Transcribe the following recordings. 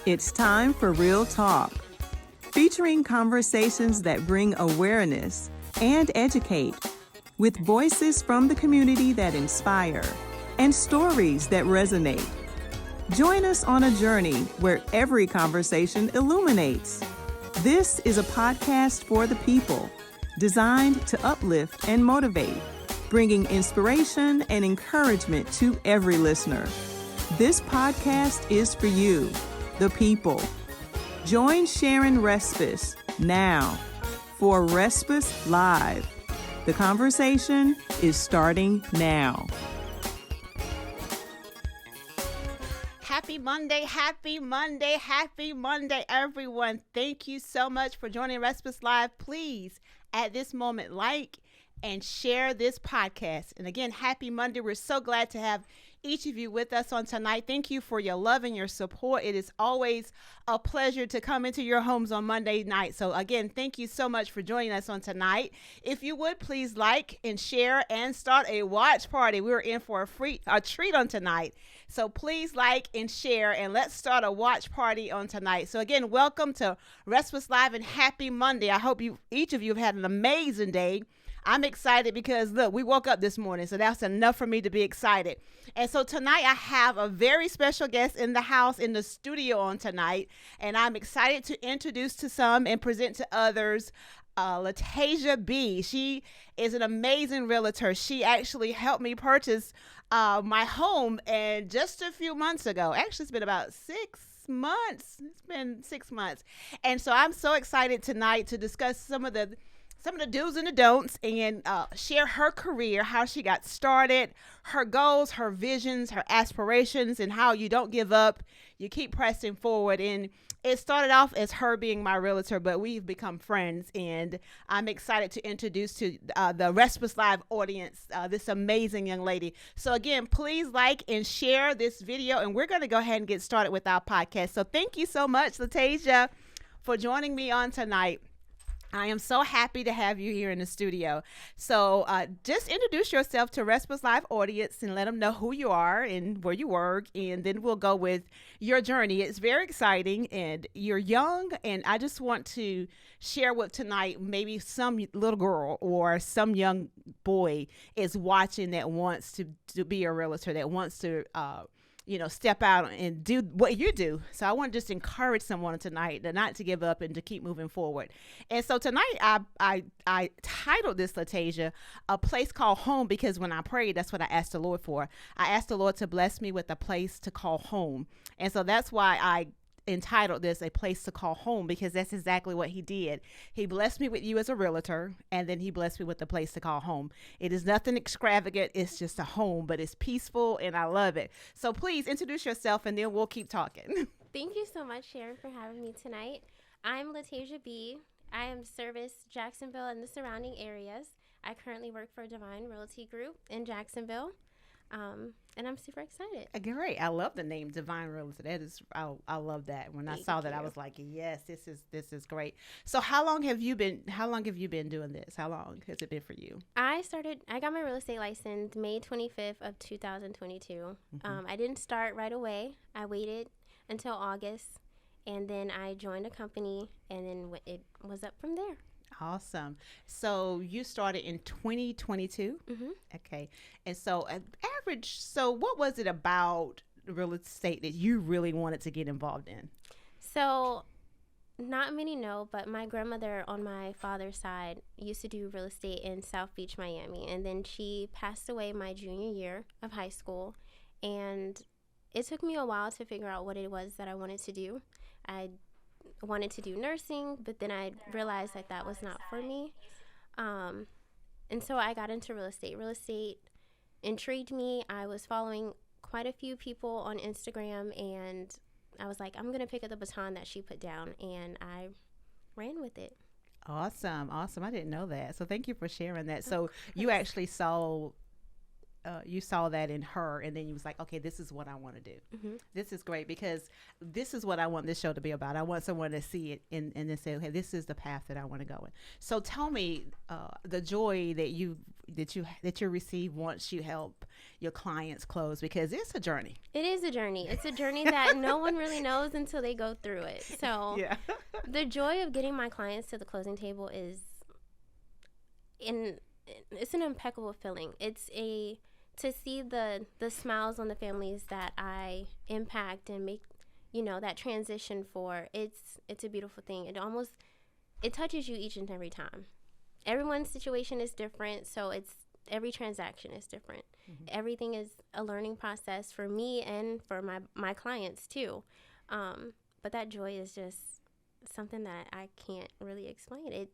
It's time for Real Talk, featuring conversations that bring awareness and educate, with voices from the community that inspire and stories that resonate. Join us on a journey where every conversation illuminates. This is a podcast for the people, designed to uplift and motivate, bringing inspiration and encouragement to every listener. This podcast is for you, the people. Join Sharon Respus now for Respus Live. The conversation is starting now. Happy Monday, happy Monday, happy Monday, everyone. Thank you so much for joining Respus Live. Please, at this moment, like and share this podcast. And again, happy Monday. We're so glad to have each of you with us on tonight. Thank you for your love and your support. It is always a pleasure to come into your homes on Monday night. So again, thank you so much for joining us on tonight. If you would, please like and share and start a watch party. We're in for a treat on tonight. So please like and share, and let's start a watch party on tonight. So again, welcome to Respus Live and happy Monday. I hope each of you have had an amazing day. I'm excited because, look, we woke up this morning, so that's enough for me to be excited. And so tonight I have a very special guest in the house, in the studio on tonight, and I'm excited to introduce to some and present to others LaTaisha Bea. She is an amazing realtor. She actually helped me purchase my home and just a few months ago. Actually, it's been about 6 months. It's been 6 months. And so I'm so excited tonight to discuss some of the do's and the don'ts, and share her career, how she got started, her goals, her visions, her aspirations, and how you don't give up. You keep pressing forward. And it started off as her being my realtor, but we've become friends, and I'm excited to introduce to the Respus Live audience this amazing young lady. So again, please like and share this video, and we're going to go ahead and get started with our podcast. So thank you so much, LaTaisha, for joining me on tonight. I am so happy to have you here in the studio. So just introduce yourself to Respus Live audience and let them know who you are and where you work, and then we'll go with your journey. It's very exciting, and you're young, and I just want to share with tonight, maybe some little girl or some young boy is watching that wants to be a realtor, that wants to step out and do what you do. So I want to just encourage someone tonight not to give up and to keep moving forward. And so tonight I titled this, LaTaisha, A Place Called Home, because when I prayed, that's what I asked the Lord for. I asked the Lord to bless me with a place to call home. And so that's why I entitled this A Place to Call Home, because that's exactly what he did. He blessed me with you as a realtor, and then he blessed me with a place to call home. It is nothing extravagant. It's just a home, but it's peaceful, and I love it. So please introduce yourself, and then we'll keep talking. Thank you so much, Sharon, for having me tonight. I'm LaTaisha Bea. I am service Jacksonville and the surrounding areas. I currently work for Divine Realty Group in Jacksonville. And I'm super excited. Great. I love the name Divine Realty. That is, I love that. When I saw that, I was like, yes, this is great. So how long have you been doing this? How long has it been for you? I got my real estate license May 25th of 2022. Mm-hmm. I didn't start right away. I waited until August, and then I joined a company, and then it was up from there. Awesome. So you started in 2022? Mm-hmm. Okay. And so what was it about real estate that you really wanted to get involved in? So not many know, but my grandmother on my father's side used to do real estate in South Beach, Miami. And then she passed away my junior year of high school. And it took me a while to figure out what it was that I wanted to do. I wanted to do nursing, but then I realized that was not for me. And so I got into real estate. Real estate intrigued me. I was following quite a few people on Instagram, and I was like, I'm going to pick up the baton that she put down, and I ran with it. Awesome. I didn't know that. So thank you for sharing that. So you actually saw you saw that in her, and then you was like, okay, this is what I want to do. This is great, because this is what I want this show to be about. I want someone to see it and then say, okay, this is the path that I want to go in. So tell me the joy that you receive once you help your clients close, because it's a journey. It is a journey. It's a journey that no one really knows until they go through it. So Yeah. the joy of getting my clients to the closing table is it's an impeccable feeling. It's to see the smiles on the families that I impact and make, that transition for. It's a beautiful thing. It touches you each and every time. Everyone's situation is different, so every transaction is different. Everything is a learning process for me and for my clients too. But that joy is just something that I can't really explain.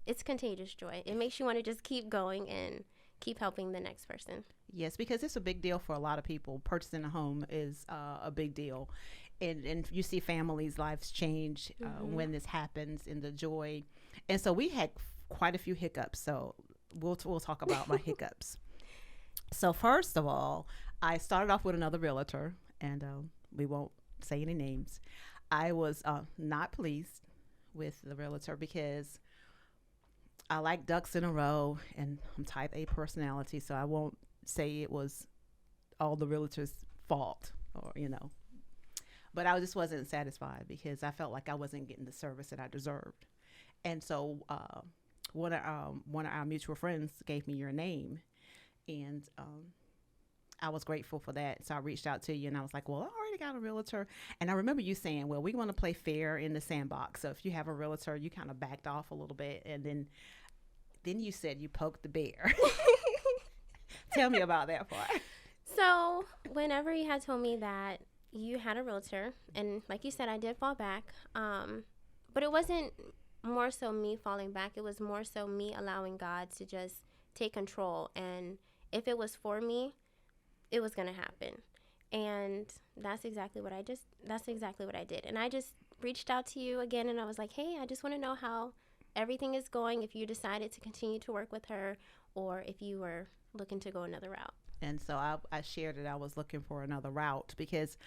It's contagious joy. It makes you want to just keep going and keep helping the next person. Yes, because it's a big deal for a lot of people. Purchasing a home is a big deal. And you see families' lives change when this happens, and the joy. And so we had quite a few hiccups. So we'll talk about my hiccups. So first of all, I started off with another realtor, and we won't say any names. I was not pleased with the realtor because I like ducks in a row, and I'm type A personality, so I won't say it was all the realtor's fault, or but I just wasn't satisfied because I felt like I wasn't getting the service that I deserved. And so one of our mutual friends gave me your name, and I was grateful for that. So I reached out to you, and I was like, well, I already got a realtor. And I remember you saying, well, we want to play fair in the sandbox. So if you have a realtor, you kind of backed off a little bit. And then you said you poked the bear. Tell me about that part. So whenever you had told me that you had a realtor, and like you said, I did fall back. But it wasn't more so me falling back. It was more so me allowing God to just take control. And if it was for me, it was going to happen. And that's exactly what I did. And I just reached out to you again, and I was like, hey, I just want to know how everything is going, if you decided to continue to work with her, or if you were looking to go another route. And so I shared that I was looking for another route because,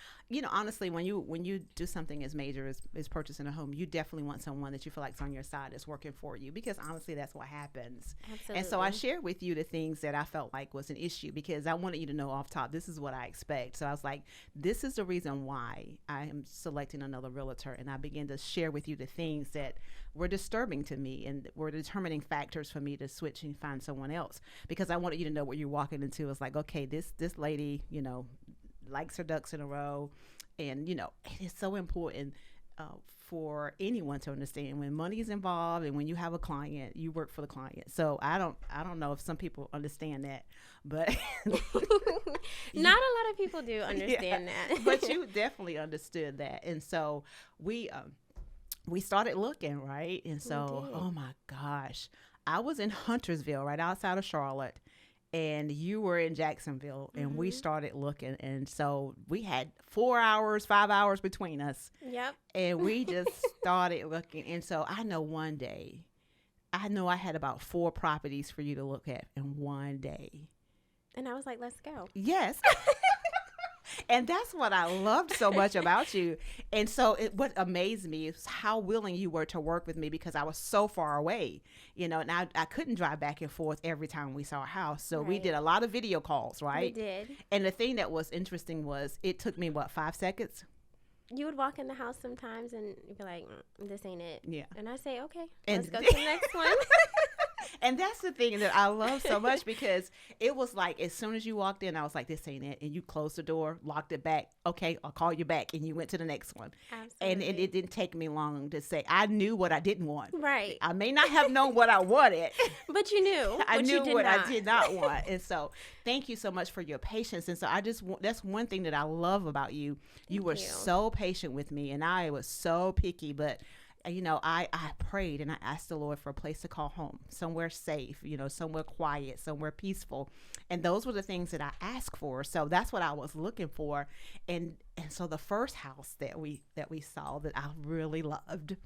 honestly, when you do something as major as purchasing a home, you definitely want someone that you feel like is on your side, is working for you, because honestly, that's what happens. Absolutely. And so I shared with you the things that I felt like was an issue, because I wanted you to know off top, this is what I expect. So I was like, this is the reason why I am selecting another realtor. And I began to share with you the things that were disturbing to me and were determining factors for me to switch and find someone else, because I wanted you to know what you're walking into. It's like, okay, this lady, likes her ducks in a row. And, it is so important for anyone to understand when money is involved, and when you have a client, you work for the client. So I don't know if some people understand that, but not a lot of people do understand that. But you definitely understood that. And so we started looking, right? And so, oh my gosh, I was in Huntersville, right outside of Charlotte, and you were in Jacksonville, and we started looking. And so we had 5 hours between us. Yep. And we just started looking. And so I know one day, I had about 4 properties for you to look at in one day. And I was like, let's go. Yes. And that's what I loved so much about you. And so what amazed me is how willing you were to work with me, because I was so far away, and I couldn't drive back and forth every time we saw a house. So we did a lot of video calls, right? We did. And the thing that was interesting was it took me, 5 seconds? You would walk in the house sometimes and you'd be like, this ain't it. Yeah. And I say, okay, And let's go to the next one. And that's the thing that I love so much, because it was like, as soon as you walked in, I was like, this ain't it. And you closed the door, locked it back. Okay, I'll call you back. And you went to the next one. Absolutely. And it didn't take me long to say, I knew what I didn't want. Right. I may not have known what I wanted. But you knew. I knew what not. I did not want. And so thank you so much for your patience. And so that's one thing that I love about you. You were so patient with me, and I was so picky, but I prayed and I asked the Lord for a place to call home, somewhere safe, somewhere quiet, somewhere peaceful. And those were the things that I asked for. So that's what I was looking for. And so the first house that we saw that I really loved.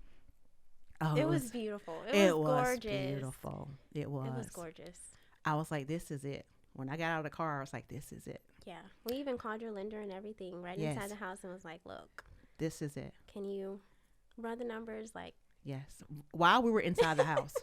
Oh, it was beautiful. It was gorgeous. Beautiful. It was. It was gorgeous. I was like, this is it. when I got out of the car, I was like, this is it. Yeah. We even called your lender and everything right Yes. inside the house and was like, look, This is it. can you run the numbers? Like, Yes. While we were inside the house.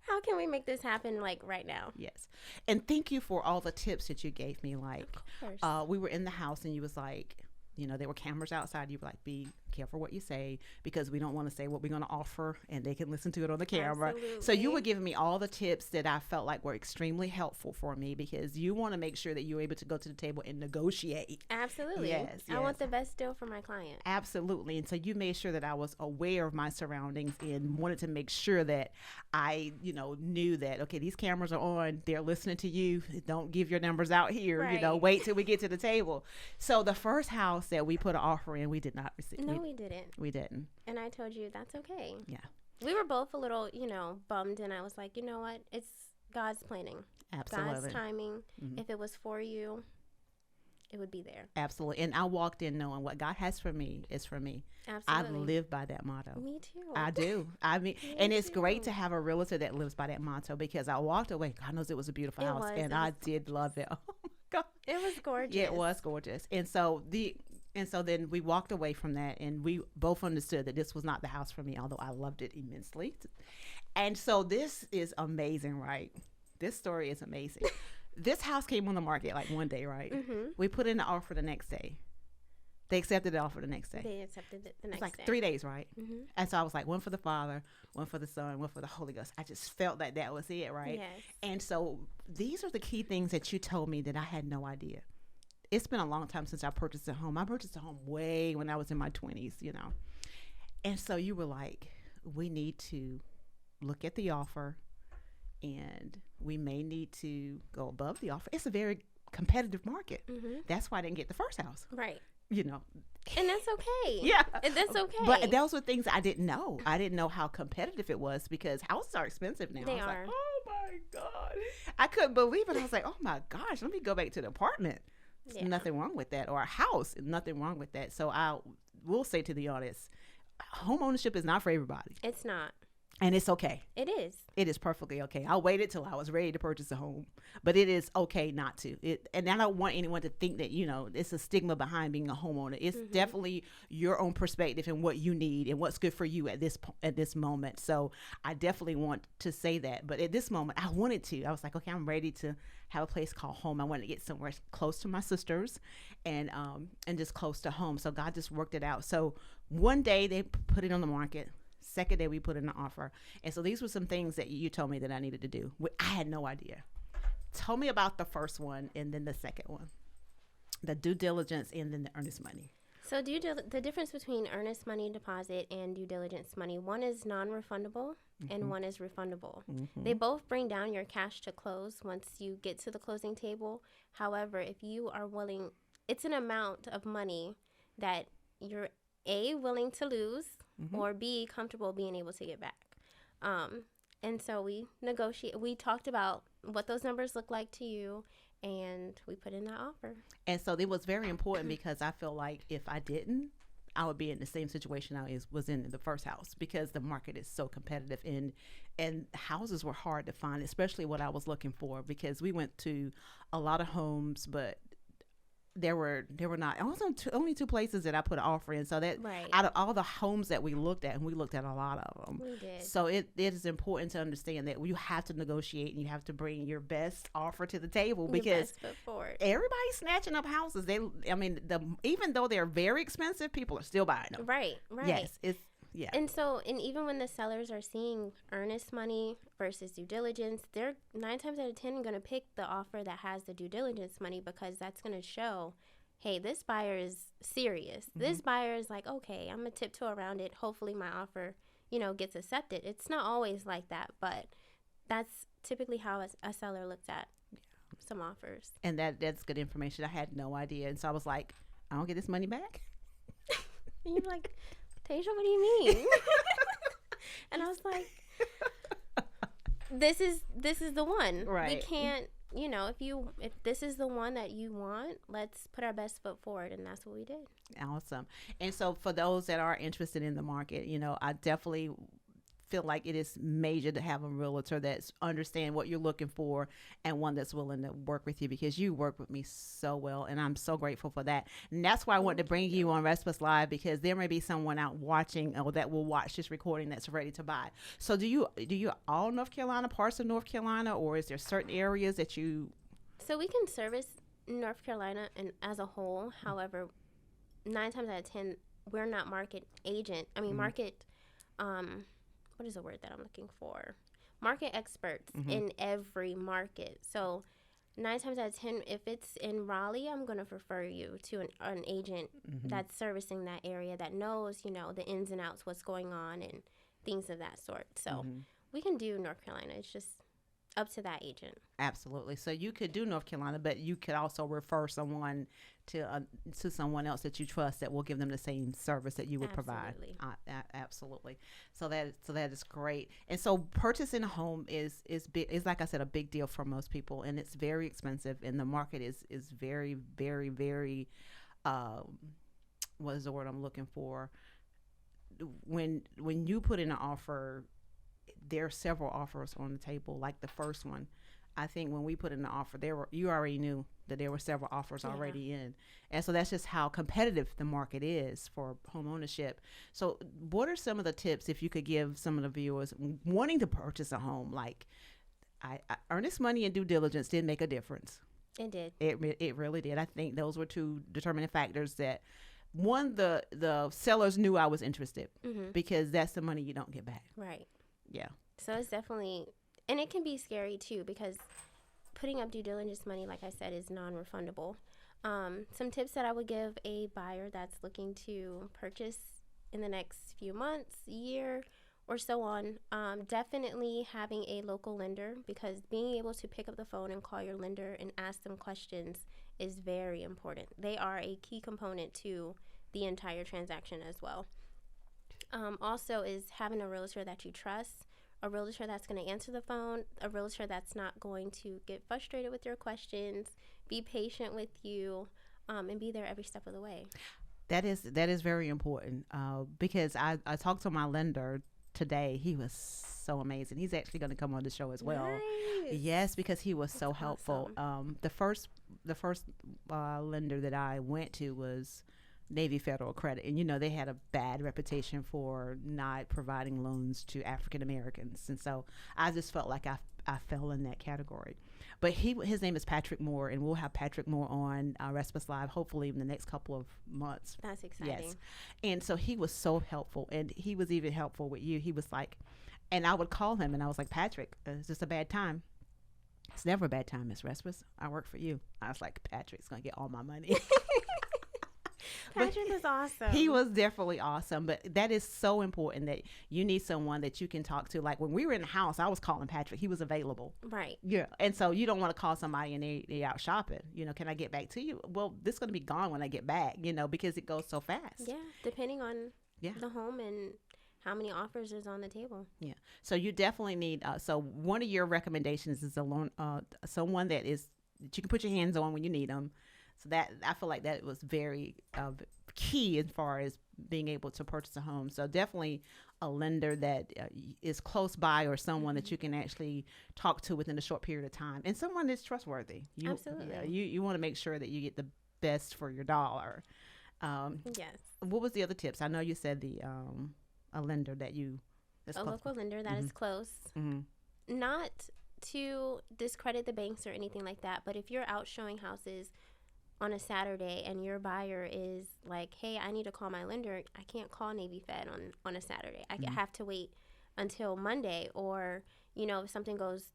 how can we make this happen like right now? Yes. And thank you for all the tips that you gave me. Like, Of course. we were in the house and you was like, you know, there were cameras outside. You were like, be careful what you say because we don't want to say what we're going to offer and they can listen to it on the camera. Absolutely. So you were giving me all the tips that I felt like were extremely helpful for me because you want to make sure that you're able to go to the table and negotiate. Absolutely. Yes, I want yes. the best deal for my client. Absolutely. And so you made sure that I was aware of my surroundings and wanted to make sure that I, you know, knew that, okay, these cameras are on. They're listening to you. Don't give your numbers out here. You know, Right. wait till we get to the table. So the first house that we put an offer in, we did not receive. No, we didn't. We didn't. And I told you that's okay. Yeah. We were both a little, bummed. And I was like, you know what? It's God's planning. Absolutely. God's timing. Mhm. If it was for you, it would be there. Absolutely. And I walked in knowing what God has for me is for me. Absolutely. I live by that motto. Me too. I do. I mean, Me and it's great too. to have a realtor that lives by that motto because I walked away. God knows it was a beautiful It house, was. and It I was did love it. Oh my God. It was gorgeous. Yeah, it was gorgeous. And so then we walked away from that, and we both understood that this was not the house for me, although I loved it immensely. And so this is amazing, right? This story is amazing. This house came on the market like one day, right? Mm-hmm. We put in the offer the next day. They accepted the offer the next day. They accepted it the next It's like day. 3 days, right? Mm-hmm. And so I was like, one for the Father, one for the Son, one for the Holy Ghost. I just felt like that was it, right? Yes. And so these are the key things that you told me that I had no idea. It's been a long time since I purchased a home. I purchased a home way when I was in my 20s, you know. And so you were like, we need to look at the offer and we may need to go above the offer. It's a very competitive market. Mm-hmm. That's why I didn't get the first house, Right. you know. And that's okay. Yeah. And that's okay. But those were things I didn't know. I didn't know how competitive it was because houses are expensive now. They I was are. like, oh my God. I couldn't believe it. I was like, oh my gosh, let me go back to the apartment. There's Yeah. nothing wrong with that. Or a house, nothing wrong with that. So I will say to the audience, home ownership is not for everybody. It's not. And it's okay. It is. It is perfectly okay. I waited till I was ready to purchase a home, but it is okay not to. And I don't want anyone to think that, you know, it's a stigma behind being a homeowner. It's definitely your own perspective and what you need and what's good for you at this moment. So I definitely want to say that. But at this moment, I wanted to. I was like, okay, I'm ready to have a place called home. I wanted to get somewhere close to my sisters and just close to home. So God just worked it out. So one day they put it on the market. Second day we put in an offer. And so these were some things that you told me that I needed to do. I had no idea. Tell me about the first one and then the second one. The due diligence and then the earnest money. So the difference between earnest money deposit and due diligence money, one is non-refundable and one is refundable. They both bring down your cash to close once you get to the closing table. However, if you are willing, it's an amount of money that you're A, willing to lose, or B, comfortable being able to get back. And so we talked about what those numbers look like to you, and we put in that offer. And so it was very important because I feel like if I didn't, I would be in the same situation I was in the first house because the market is so competitive and houses were hard to find, especially what I was looking for because we went to a lot of homes, but there were not only two places that I put an offer in. So that Right. out of all the homes that we looked at, and we looked at a lot of them. We did. So it is important to understand that you have to negotiate and you have to bring your best offer to the table Your because best foot forward. everybody's snatching up houses. Even though they're very expensive, people are still buying them. Right. Yes, yeah. And even when the sellers are seeing earnest money versus due diligence, they're 9 times out of 10 going to pick the offer that has the due diligence money because that's going to show, hey, this buyer is serious. This buyer is like, okay, I'm going to tiptoe around it. Hopefully my offer, gets accepted. It's not always like that, but that's typically how a seller looks at some offers. And that's good information. I had no idea. And so I was like, I don't get this money back? And you're like, Taisha, what do you mean? And I was like, this is the one. Right. We can't, if this is the one that you want, let's put our best foot forward. And that's what we did. Awesome. And so for those that are interested in the market, I definitely feel like it is major to have a realtor that's understand what you're looking for and one that's willing to work with you, because you work with me so well, and I'm so grateful for that. And that's why I wanted to bring you on Respus Live, because there may be someone out watching or that will watch this recording that's ready to buy. So do you all North Carolina, parts of North Carolina, or is there certain areas that you? So we can service North Carolina and as a whole. However, 9 times out of 10, we're not market agent. I mean, market, what is the word that I'm looking for? Market experts in every market. So 9 times out of 10, if it's in Raleigh, I'm going to refer you to an agent that's servicing that area, that knows, you know, the ins and outs, what's going on and things of that sort. So we can do North Carolina. It's just up to that agent. Absolutely. So you could do North Carolina, but you could also refer someone to someone else that you trust that will give them the same service that you would provide. Absolutely. So that is great. And so purchasing a home is big, is, like I said, a big deal for most people, and it's very expensive, and the market is very, very, very what is the word I'm looking for? When you put in an offer, there are several offers on the table. Like the first one, I think when we put in the offer, you already knew that there were several offers already in. And so that's just how competitive the market is for home ownership. So what are some of the tips, if you could give some of the viewers wanting to purchase a home? Like, earnest money and due diligence did make a difference. It did. It really did. I think those were two determining factors. That one, the sellers knew I was interested, because that's the money you don't get back. Right. Yeah. So it's definitely, and it can be scary too, because putting up due diligence money, like I said, is non-refundable. Some tips that I would give a buyer that's looking to purchase in the next few months, year, or so on, definitely having a local lender, because being able to pick up the phone and call your lender and ask them questions is very important. They are a key component to the entire transaction as well. Also is having a realtor that you trust, a realtor that's going to answer the phone, a realtor that's not going to get frustrated with your questions, be patient with you, and be there every step of the way. That is very important, because I talked to my lender today. He was so amazing. He's actually going to come on the show as well. Nice. Yes, because he was so helpful. Awesome. The first lender that I went to was Navy Federal Credit, and they had a bad reputation for not providing loans to African Americans, and so I just felt like I fell in that category. But his name is Patrick Moore, and we'll have Patrick Moore on Respus Live hopefully in the next couple of months. That's exciting. Yes, and so he was so helpful, and he was even helpful with you. He was like, and I would call him, and I was like, Patrick, it's just a bad time. It's never a bad time, Miss Respus. I work for you. I was like, Patrick's gonna get all my money. Patrick is awesome. He was definitely awesome, but that is so important, that you need someone that you can talk to. Like when we were in the house, I was calling Patrick. He was available. Right. Yeah. And so you don't want to call somebody and they out shopping. Can I get back to you? Well, this is going to be gone when I get back, because it goes so fast. Yeah. Depending on the home and how many offers is on the table. Yeah. So you definitely need, so one of your recommendations is someone that you can put your hands on when you need them. So that, I feel like that was very key as far as being able to purchase a home. So definitely a lender that is close by, or someone that you can actually talk to within a short period of time, and someone that's trustworthy. Absolutely. Yeah, you want to make sure that you get the best for your dollar. Yes. What was the other tips? I know you said a lender that local lender that is close. Mm-hmm. Not to discredit the banks or anything like that, but if you're out showing houses on a Saturday and your buyer is like, hey, I need to call my lender, I can't call Navy Fed on a Saturday. I have to wait until Monday. Or, if something goes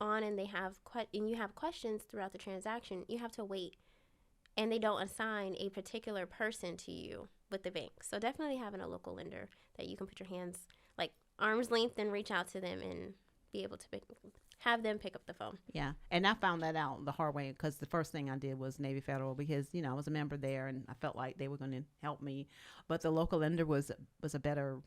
on and they have and you have questions throughout the transaction, you have to wait, and they don't assign a particular person to you with the bank. So definitely having a local lender that you can put your hands like arm's length and reach out to them and be able to have them pick up the phone. Yeah. And I found that out the hard way, because the first thing I did was Navy Federal, because, I was a member there and I felt like they were going to help me. But the local lender was a better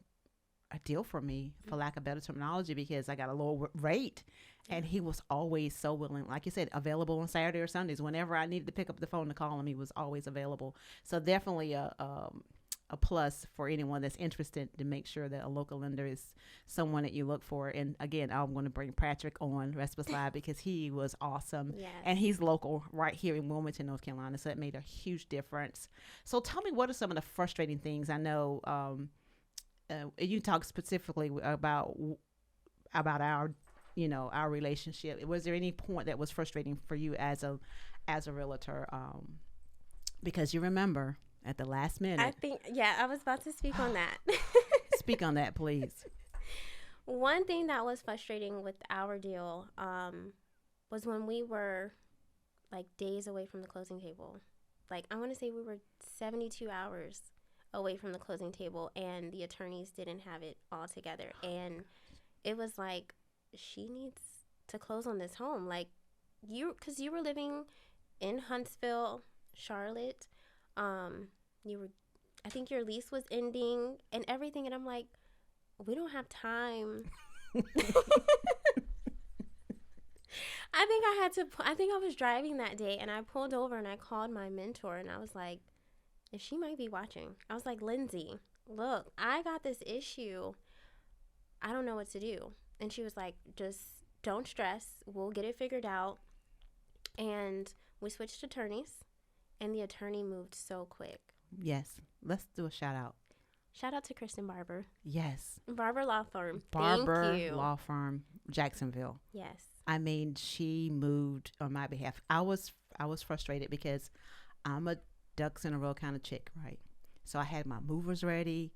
deal for me, for lack of better terminology, because I got a lower rate, and he was always so willing, like you said, available on Saturday or Sundays. Whenever I needed to pick up the phone to call him, he was always available. So definitely a plus for anyone that's interested to make sure that a local lender is someone that you look for. And again, I'm going to bring Patrick on Respus Live because he was awesome. Yes. And he's local right here in Wilmington, North Carolina. So that made a huge difference. So tell me, what are some of the frustrating things? I know you talk specifically about our, our relationship. Was there any point that was frustrating for you as a realtor? Because you remember at the last minute. I think, I was about to speak on that. Speak on that, please. One thing that was frustrating with our deal was when we were like days away from the closing table. Like, I want to say we were 72 hours away from the closing table, and the attorneys didn't have it all together. And it was like, she needs to close on this home. Like, because you were living in Huntsville, Charlotte. I think your lease was ending and everything. And I'm like, we don't have time. I think I was driving that day, and I pulled over and I called my mentor, and I was like, if she might be watching, I was like, Lindsay, look, I got this issue. I don't know what to do. And she was like, just don't stress. We'll get it figured out. And we switched attorneys, and the attorney moved so quick. Yes. Let's do a shout out. Shout out to Kristen Barber. Yes. Barber Law Firm. Barber Thank you. Law Firm, Jacksonville. Yes. I mean, she moved on my behalf. I was frustrated because I'm a ducks in a row kind of chick, right? So I had my movers ready.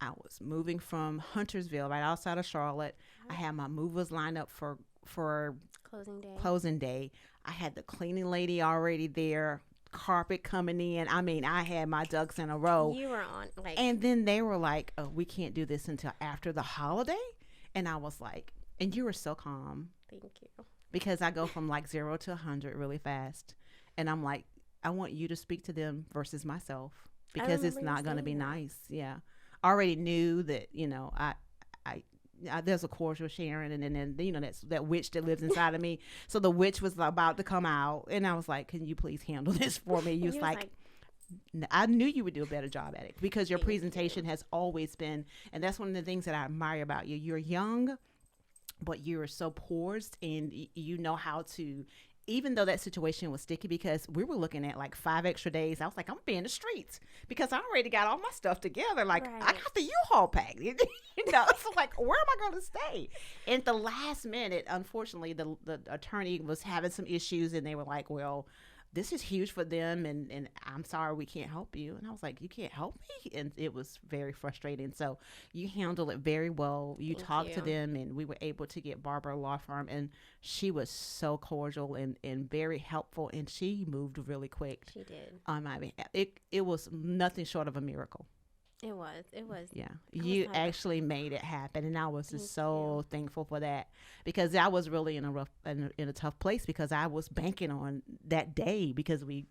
I was moving from Huntersville, right outside of Charlotte. I had my movers lined up for closing day. I had the cleaning lady already there, carpet coming in. I mean, I had my ducks in a row. You were on and then they were like, oh, we can't do this until after the holiday. And I was like, and you were so calm. Thank you. Because I go from like 0 to 100 really fast. And I'm like, I want you to speak to them versus myself, because it's not going to be nice. Yeah. I already knew that, I there's a course with Sharon, and then that's that witch that lives inside of me. So the witch was about to come out, and I was like, can you please handle this for me? You was like, I knew you would do a better job at it, because your presentation has always been, and that's one of the things that I admire about you. You're young, but you're so poised, and you know how to, even though that situation was sticky, because we were looking at like 5 extra days. I was like, I'm gonna be in the streets because I already got all my stuff together. Like, I got the U-Haul packed, so like, where am I going to stay? And at the last minute, unfortunately, the attorney was having some issues, and they were like, well, this is huge for them, and I'm sorry, we can't help you. And I was like, you can't help me? And it was very frustrating. So you handled it very well. You talked to them, and we were able to get Barbara Law Firm, and she was so cordial and very helpful, and she moved really quick. She did. It was nothing short of a miracle. It was. Yeah. You actually made it happen. And I was just so thankful for that, because I was really in a tough place, because I was banking on that day, because we,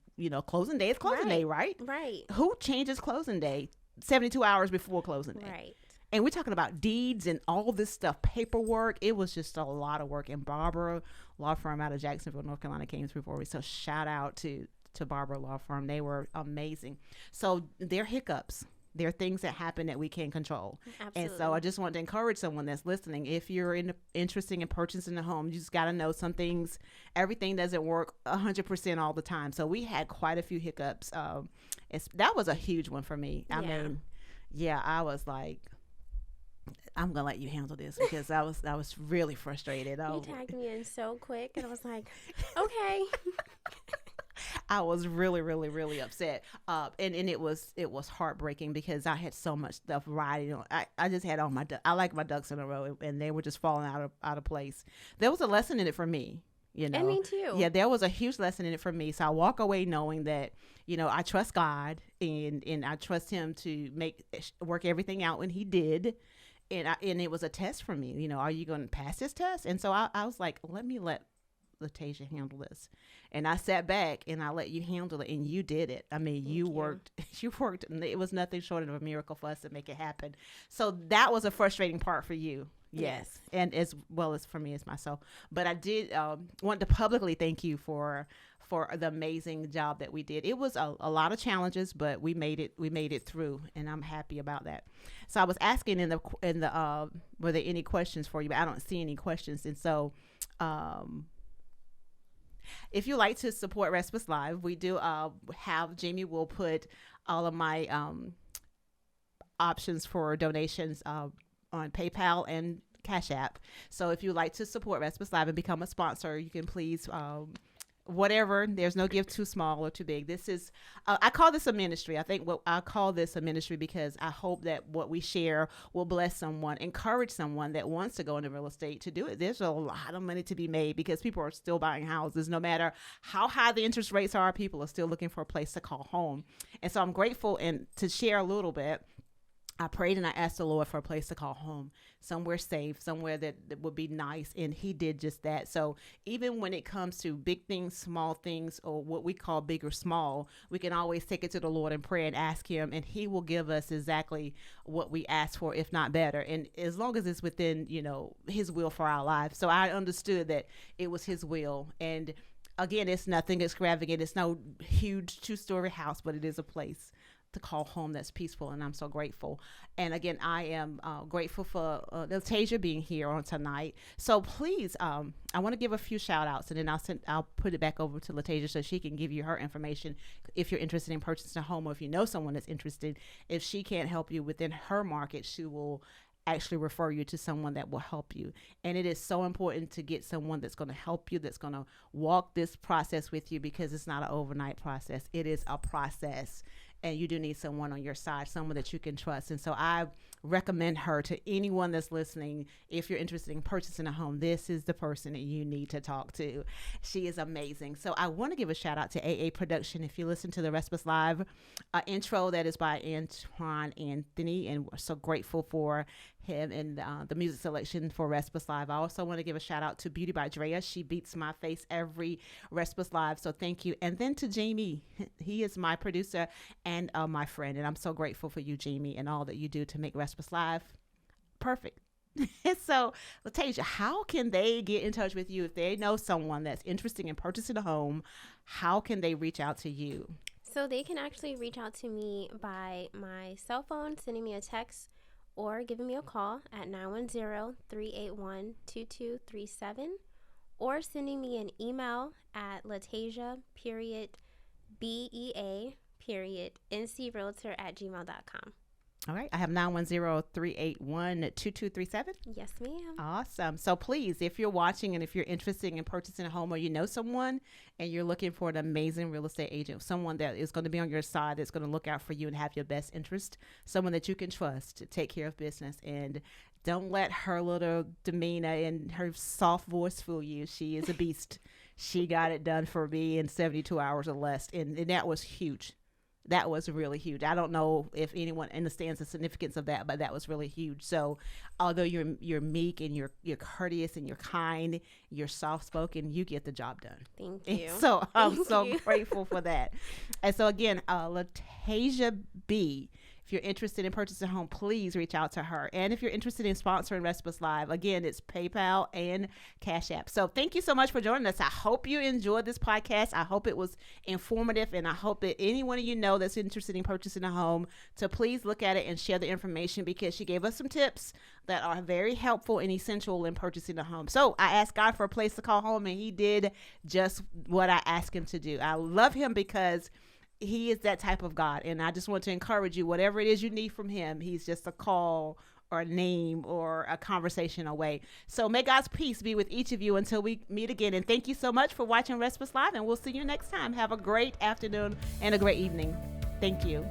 closing day is closing day, right? Right. Who changes closing day 72 hours before closing day? Right. And we're talking about deeds and all this stuff, paperwork. It was just a lot of work. And Barbara Law Firm out of Jacksonville, North Carolina came through for me. So shout out to Barbara Law Firm. They were amazing. So there are hiccups. There are things that happen that we can't control. Absolutely. And so I just want to encourage someone that's listening. If you're interested in purchasing a home, you just got to know some things. Everything doesn't work 100% all the time. So we had quite a few hiccups. That was a huge one for me. I mean, I was like, I'm going to let you handle this, because I was really frustrated. You tagged me in so quick, and I was like, okay. I was really, really, really upset. And it was heartbreaking, because I had so much stuff riding on. I just had all I like my ducks in a row, and they were just falling out of place. There was a lesson in it for me, And me too. Yeah, there was a huge lesson in it for me. So I walk away knowing that, I trust God, and I trust him to work everything out, and he did. And it was a test for me. Are you going to pass this test? And so I was like, let LaTaisha handle this. And I sat back, and I let you handle it, and you did it. I mean, you worked, and it was nothing short of a miracle for us to make it happen. So that was a frustrating part for you. Yes. And as well as for me as myself. But I did want to publicly thank you for the amazing job that we did. It was a lot of challenges, but we made it through, and I'm happy about that. So I was asking in the were there any questions for you, but I don't see any questions. And so if you like to support Respus Live, we do have Jamie will put all of my options for donations on PayPal and Cash App. So if you'd like to support Respus Live and become a sponsor, you can please whatever. There's no gift too small or too big. This is I call this a ministry. I call this a ministry because I hope that what we share will bless someone, encourage someone that wants to go into real estate to do it. There's a lot of money to be made because people are still buying houses. No matter how high the interest rates are, people are still looking for a place to call home. And so I'm grateful and to share a little bit. I prayed and I asked the Lord for a place to call home, somewhere safe, somewhere that would be nice. And he did just that. So even when it comes to big things, small things, or what we call big or small, we can always take it to the Lord and pray and ask him, and he will give us exactly what we ask for, if not better. And as long as it's within, his will for our lives. So I understood that it was his will. And again, it's nothing extravagant. It's no huge 2-story house, but it is a place to call home that's peaceful, and I'm so grateful. And again, I am grateful for LaTaisha being here on tonight. So please, I want to give a few shout outs, and then I'll put it back over to LaTaisha so she can give you her information if you're interested in purchasing a home, or if you know someone that's interested. If she can't help you within her market, she will actually refer you to someone that will help you. And it is so important to get someone that's going to help you, that's going to walk this process with you, because it's not an overnight process. It is a process. And you do need someone on your side, someone that you can trust. And so I recommend her to anyone that's listening. If you're interested in purchasing a home, this is the person that you need to talk to. She is amazing. So I want to give a shout out to AA Production. If you listen to the Respus Live intro, that is by Antoine Anthony, and we're so grateful for him and the music selection for Respus Live. I also want to give a shout out to Beauty by Drea. She beats my face every Respus Live, so thank you. And then to Jamie, he is my producer and my friend, and I'm so grateful for you, Jamie, and all that you do to make Respus Live perfect. So, LaTaisha, how can they get in touch with you if they know someone that's interested in purchasing a home? How can they reach out to you? So they can actually reach out to me by my cell phone, sending me a text, or giving me a call at 910-381-2237, or sending me an email at LaTaisha.Bea.ncrealtor@gmail.com. All right. I have 910-381-2237. Yes, ma'am. Awesome. So please, if you're watching and if you're interested in purchasing a home, or you know someone and you're looking for an amazing real estate agent, someone that is going to be on your side, that's going to look out for you and have your best interest, someone that you can trust to take care of business, and don't let her little demeanor and her soft voice fool you. She is a beast. She got it done for me in 72 hours or less. And that was huge. That was really huge. I don't know if anyone understands the significance of that, but that was really huge. So although you're meek and you're courteous and you're kind, you're soft spoken, you get the job done. Thank you. And so I'm so grateful for that. And so again, LaTaisha Bea. If you're interested in purchasing a home, please reach out to her. And if you're interested in sponsoring Respus Live, again, it's PayPal and Cash App. So thank you so much for joining us. I hope you enjoyed this podcast. I hope it was informative, and I hope that anyone of you know that's interested in purchasing a home to please look at it and share the information, because she gave us some tips that are very helpful and essential in purchasing a home. So I asked God for a place to call home, and he did just what I asked him to do. I love him because he is that type of God. And I just want to encourage you, whatever it is you need from him, he's just a call or a name or a conversation away. So may God's peace be with each of you until we meet again. And thank you so much for watching Respus Live, and we'll see you next time. Have a great afternoon and a great evening. Thank you.